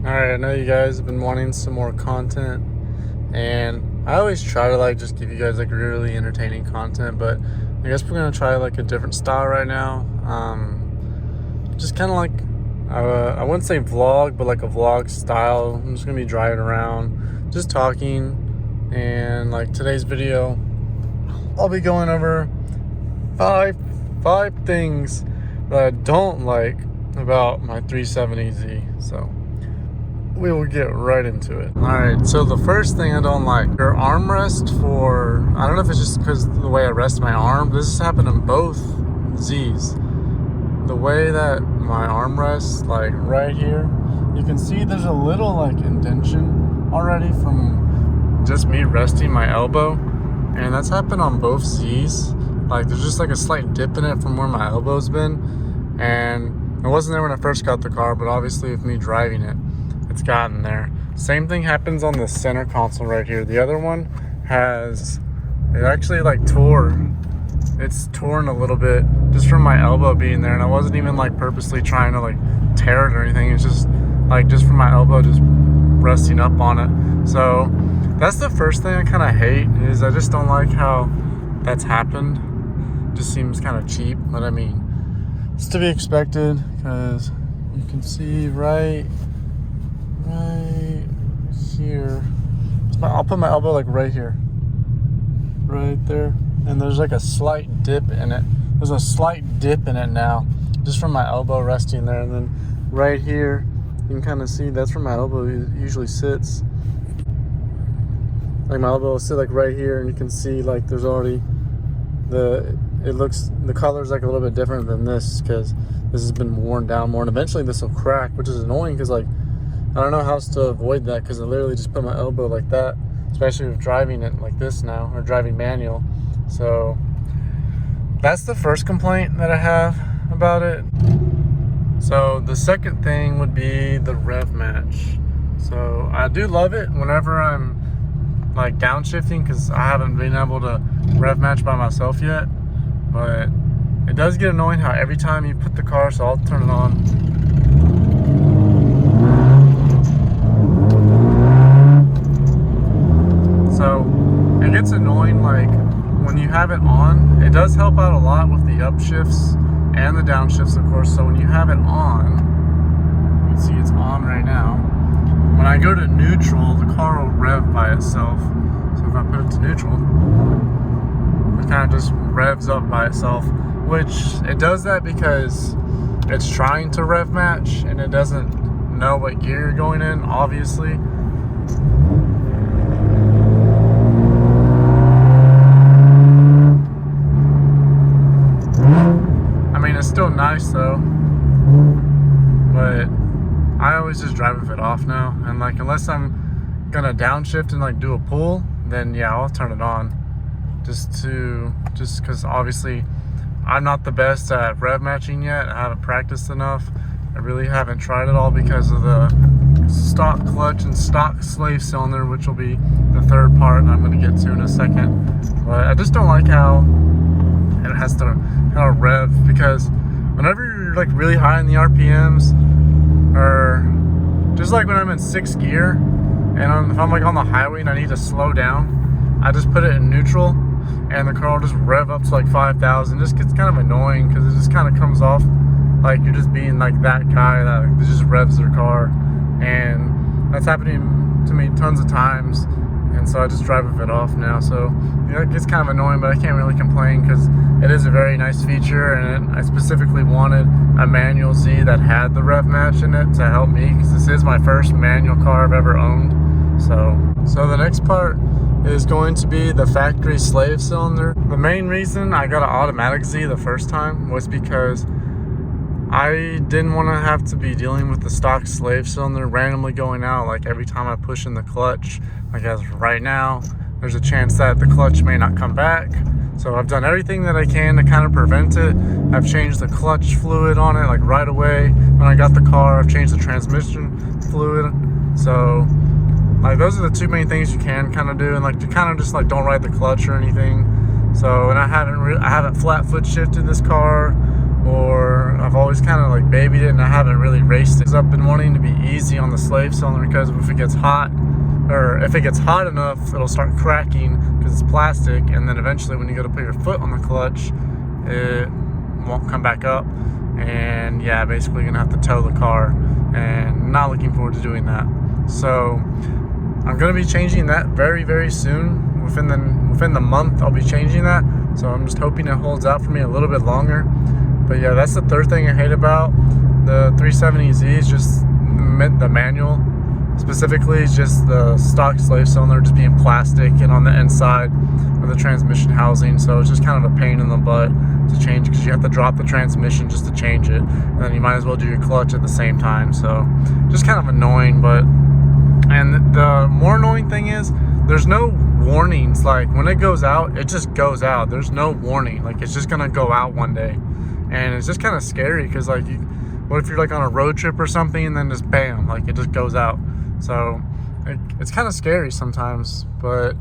Alright, I know you guys have been wanting some more content, and I always try to just give you guys really entertaining content, but I guess we're gonna try a different style right now. Just kind of I wouldn't say vlog, but a vlog style. I'm just gonna be driving around, just talking, and today's video, I'll be going over five things that I don't like about my 370Z. So we will get right into it. Alright, so the first thing I don't like, your armrest for, I don't know if it's just because the way I rest my arm, this has happened in both Z's. The way that my arm rests, right here, you can see there's a little indentation already from just me resting my elbow, and that's happened on both Z's. There's just a slight dip in it from where my elbow's been, and it wasn't there when I first got the car, but obviously with me driving it, it's gotten there. Same thing happens on the center console right here. The other one it actually tore. It's torn a little bit just from my elbow being there, and I wasn't even purposely trying to tear it or anything. It's just just from my elbow just resting up on it. So that's the first thing I kind of hate, is I just don't like how that's happened. Just seems kind of cheap, but I mean, it's to be expected, because you can see right here. I'll put my elbow right here, right there, and there's a slight dip in it. There's a slight dip in it now, just from my elbow resting there, and then right here, you can kind of see that's where my elbow usually sits. My elbow will sit right here, and you can see there's already the color's a little bit different than this, because this has been worn down more, and eventually this will crack, which is annoying, because I don't know how else to avoid that, because I literally just put my elbow like that, especially with driving it like this now, or driving manual. So that's the first complaint that I have about it. So the second thing would be the rev match. So I do love it whenever I'm downshifting, because I haven't been able to rev match by myself yet, but it does get annoying how every time you put the car, so I'll turn it on. So it gets annoying when you have it on. It does help out a lot with the upshifts and the downshifts, of course. So when you have it on, you can see it's on right now. When I go to neutral, the car will rev by itself. So if I put it to neutral, it kind of just revs up by itself, which it does that because it's trying to rev match and it doesn't know what gear you're going in, obviously. I mean, it's still nice though, but I always just drive with it off now, and unless I'm gonna downshift and do a pull, then yeah, I'll turn it on, just because obviously I'm not the best at rev matching yet. I haven't practiced enough. I really haven't tried it all because of the stock clutch and stock slave cylinder, which will be the third part I'm going to get to in a second. But I just don't like how it has to rev, because whenever you're really high in the RPMs, or just when I'm in 6th gear and if I'm on the highway and I need to slow down, I just put it in neutral and the car will just rev up to 5,000. It just gets kind of annoying, because it just kind of comes off you're just being that guy that just revs their car, and that's happening to me tons of times, and so I just drive with it off now. So it gets kind of annoying, but I can't really complain, because it is a very nice feature, and I specifically wanted a manual Z that had the rev match in it to help me, because this is my first manual car I've ever owned. So the next part is going to be the factory slave cylinder. The main reason I got an automatic Z the first time was because I didn't want to have to be dealing with the stock slave cylinder randomly going out every time I push in the clutch. As right now, there's a chance that the clutch may not come back. So I've done everything that I can to kind of prevent it. I've changed the clutch fluid on it right away. When I got the car, I've changed the transmission fluid. So those are the two main things you can kind of do, and you kind of just don't ride the clutch or anything. So, and I haven't flat foot shifted this car or I've always kind of like babied it and I haven't really raced it. I've been wanting to be easy on the slave cylinder because if it gets hot, or if it gets hot enough, it'll start cracking because it's plastic, and then eventually when you go to put your foot on the clutch, it won't come back up, and yeah, basically you're gonna have to tow the car, and not looking forward to doing that. So I'm gonna be changing that very, very soon. Within the month, I'll be changing that. So I'm just hoping it holds out for me a little bit longer. But yeah, that's the third thing I hate about the 370Z is just the manual. Specifically, it's just the stock slave cylinder just being plastic and on the inside of the transmission housing. So it's just kind of a pain in the butt to change because you have to drop the transmission just to change it. And then you might as well do your clutch at the same time. So just kind of annoying. And the more annoying thing is there's no warnings. Like when it goes out, it just goes out. There's no warning. Like it's just going to go out one day. And it's just kind of scary because like what if you're like on a road trip or something and then just bam, like it just goes out. So it's kind of scary sometimes, but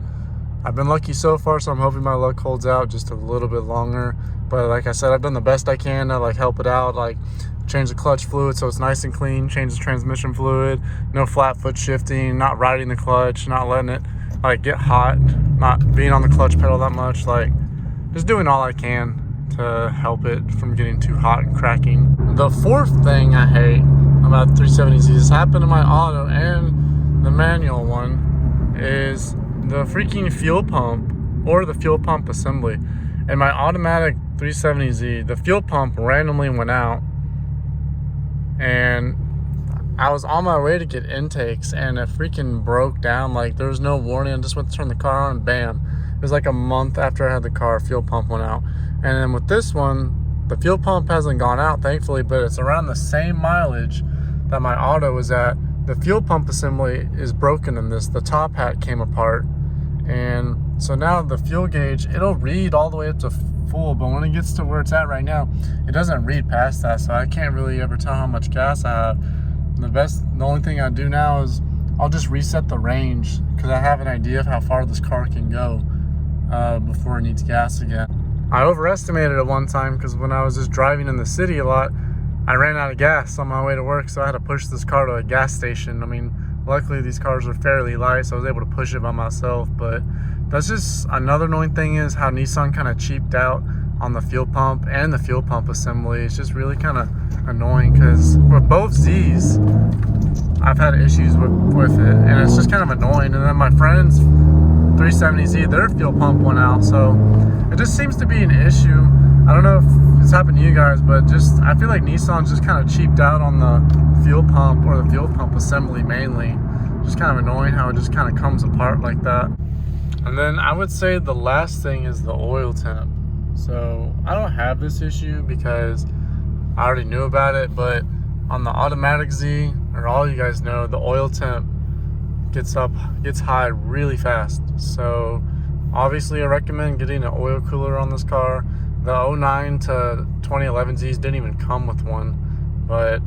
I've been lucky so far, so I'm hoping my luck holds out just a little bit longer. But like I said, I've done the best I can to like help it out, like change the clutch fluid so it's nice and clean, change the transmission fluid, no flat foot shifting, not riding the clutch, not letting it like get hot, not being on the clutch pedal that much, like just doing all I can to help it from getting too hot and cracking. The fourth thing I hate about 370Z, this happened to my auto and the manual one, is the freaking fuel pump or the fuel pump assembly. In my automatic 370Z, the fuel pump randomly went out and I was on my way to get intakes and it freaking broke down. Like there was no warning. I just went to turn the car on and bam. It was like a month after I had the car, fuel pump went out. And then with this one, the fuel pump hasn't gone out, thankfully, but it's around the same mileage that my auto was at. The fuel pump assembly is broken in this. The top hat came apart. And so now the fuel gauge, it'll read all the way up to full, but when it gets to where it's at right now, it doesn't read past that. So I can't really ever tell how much gas I have. The only thing I do now is I'll just reset the range because I have an idea of how far this car can go before it needs gas again. I overestimated it one time because when I was just driving in the city a lot, I ran out of gas on my way to work, so I had to push this car to a gas station. I mean, luckily these cars are fairly light, so I was able to push it by myself, but that's just another annoying thing is how Nissan kind of cheaped out on the fuel pump and the fuel pump assembly. It's just really kind of annoying because with both Z's, I've had issues with it, and it's just kind of annoying. And then my friend's 370Z, their fuel pump went out, so it just seems to be an issue. I don't know if it's happened to you guys, but just I feel like Nissan's just kind of cheaped out on the fuel pump or the fuel pump assembly mainly. Just kind of annoying how it just kind of comes apart like that. And then I would say the last thing is the oil temp. So I don't have this issue because I already knew about it, but on the automatic Z, or all you guys know, the oil temp gets high really fast. So obviously I recommend getting an oil cooler on this car. The 09 to 2011 Zs didn't even come with one, but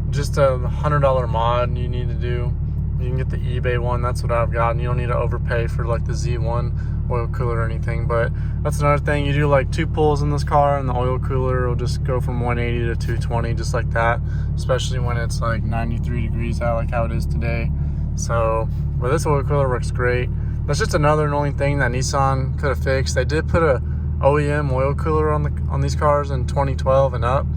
just a $100 mod you need to do. You can get the eBay one, that's what I've got, and you don't need to overpay for like the Z1 oil cooler or anything. But that's another thing, you do like 2 pulls in this car and the oil cooler will just go from 180 to 220 just like that, especially when it's like 93 degrees out like how it is today. So, but this oil cooler works great. That's just another annoying thing that Nissan could have fixed. They did put a OEM oil cooler on these cars in 2012 and up,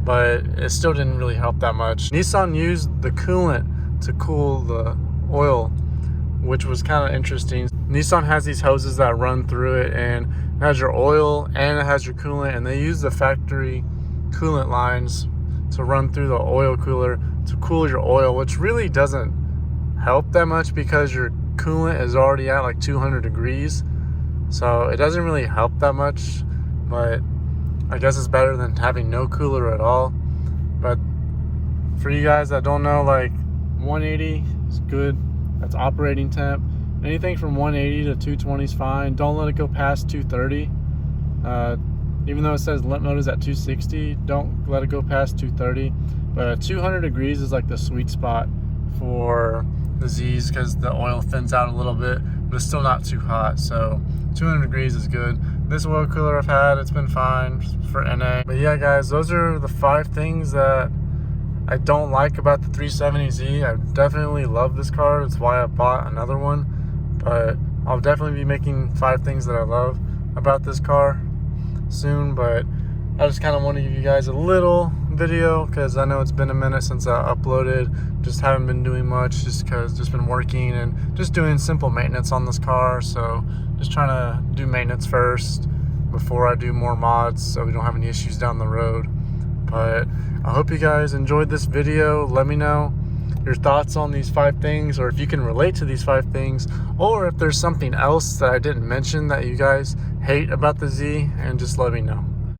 but it still didn't really help that much. Nissan used the coolant to cool the oil, which was kind of interesting. Nissan has these hoses that run through it, and it has your oil and it has your coolant, and they use the factory coolant lines to run through the oil cooler to cool your oil, which really doesn't help that much because your coolant is already at like 200 degrees. So it doesn't really help that much, but I guess it's better than having no cooler at all. But for you guys that don't know, like 180 is good. That's operating temp. Anything from 180 to 220 is fine. Don't let it go past 230. Even though it says limp mode is at 260, don't let it go past 230. But 200 degrees is like the sweet spot for the Z's because the oil thins out a little bit but it's still not too hot. So 200 degrees is good. This oil cooler I've had, it's been fine for NA. But yeah, guys, those are the 5 things that I don't like about the 370Z. I definitely love this car. That's why I bought another one. But I'll definitely be making 5 things that I love about this car soon. But I just kind of want to give you guys a little video because I know it's been a minute since I uploaded. Just haven't been doing much just because just been working and just doing simple maintenance on this car. So just trying to do maintenance first before I do more mods so we don't have any issues down the road. But I hope you guys enjoyed this video. Let me know your thoughts on these 5 things, or if you can relate to these 5 things, or if there's something else that I didn't mention that you guys hate about the Z, and just let me know.